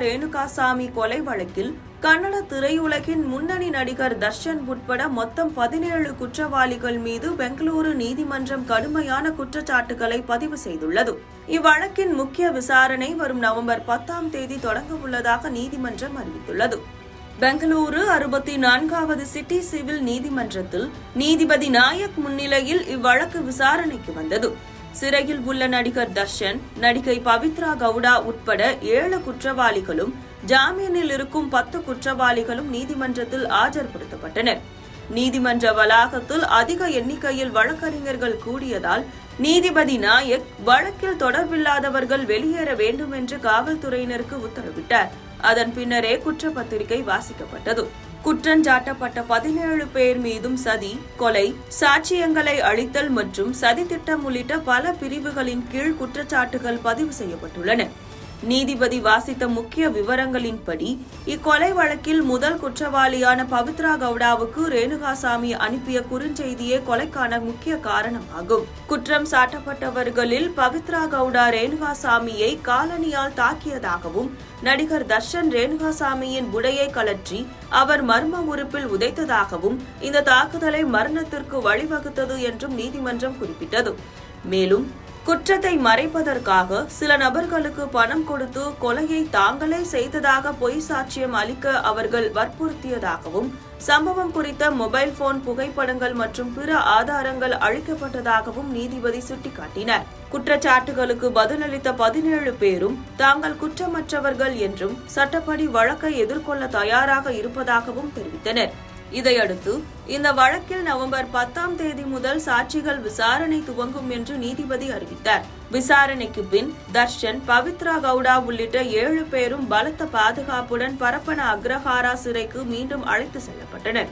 ரேணுகாசாமி கொலை வழக்கில் கன்னட திரையுலகின் முன்னணி நடிகர் தர்ஷன் உட்பட மொத்தம் 17 குற்றவாளிகள் மீது பெங்களூரு நீதிமன்றம் கடுமையான குற்றச்சாட்டுகளை பதிவு செய்துள்ளது. இவ்வழக்கின் முக்கிய விசாரணை வரும் நவம்பர் 10ஆம் தேதி தொடங்க உள்ளதாக நீதிமன்றம் அறிவித்துள்ளது. பெங்களூரு 64வது சிட்டி சிவில் நீதிமன்றத்தில் நீதிபதி நாயக் முன்னிலையில் இவ்வழக்கு விசாரணைக்கு வந்தது. சிறையில் உள்ள நடிகர் தர்ஷன், நடிகை பவித்ரா கவுடா உட்பட 7 குற்றவாளிகளும் ஜாமீனில் இருக்கும் 10 குற்றவாளிகளும் நீதிமன்றத்தில் ஆஜர்படுத்தப்பட்டனர். நீதிமன்ற வளாகத்தில் அதிக எண்ணிக்கையில் வழக்கறிஞர்கள் கூடியதால் நீதிபதி நாயக் வழக்கில் தொடர்பில்லாதவர்கள் வெளியேற வேண்டும் என்று காவல்துறையினருக்கு உத்தரவிட்டார். அதன் பின்னரே குற்றப்பத்திரிகை வாசிக்கப்பட்டது. குற்றஞ்சாட்டப்பட்ட 17 பேர் மீதும் சதி, கொலை, சாட்சியங்களை அழித்தல் மற்றும் சதி திட்டம் உள்ளிட்ட பல பிரிவுகளின் கீழ் குற்றச்சாட்டுகள் பதிவு செய்யப்பட்டுள்ளன. நீதிபதி வாசித்த முக்கிய விவரங்களின்படி இக்கொலை வழக்கில் முதல் குற்றவாளியான பவித்ரா கவுடாவுக்கு ரேணுகாசாமி அனுப்பிய குறுஞ்செய்தியே கொலைக்கான முக்கிய காரணமாகும். குற்றம் சாட்டப்பட்டவர்களில் பவித்ரா கவுடா ரேணுகாசாமியை காலணியால் தாக்கியதாகவும், நடிகர் தர்ஷன் ரேணுகாசாமியின் உடையை கழற்றி அவர் மர்ம உறுப்பில் உதைத்ததாகவும் இந்த தாக்குதலை மரணத்திற்கு வழிவகுத்தது என்றும் நீதிமன்றம் குறிப்பிட்டது. மேலும் குற்றத்தை மறைப்பதற்காக சில நபர்களுக்கு பணம் கொடுத்து கொலையை தாங்களே செய்ததாக பொய் சாட்சியம் அளிக்க அவர்கள் வற்புறுத்தியதாகவும், சம்பவம் குறித்த மொபைல் போன் புகைப்படங்கள் மற்றும் பிற ஆதாரங்கள் அளிக்கப்பட்டதாகவும் நீதிபதி சுட்டிக்காட்டினார். குற்றச்சாட்டுகளுக்கு பதிலளித்த 17 பேரும் தாங்கள் குற்றமற்றவர்கள் என்றும் சட்டப்படி வழக்கை எதிர்கொள்ள தயாராக இருப்பதாகவும் தெரிவித்தனர். இதையடுத்து இந்த வழக்கில் நவம்பர் 10ஆம் தேதி முதல் சாட்சிகள் விசாரணை துவங்கும் என்று நீதிபதி அறிவித்தார். விசாரணைக்கு பின் தர்ஷன், பவித்ரா கவுடா உள்ளிட்ட 7 பேரும் பலத்த பாதுகாப்புடன் பரப்பன அக்ரஹாரா சிறைக்கு மீண்டும் அழைத்து செல்லப்பட்டனர்.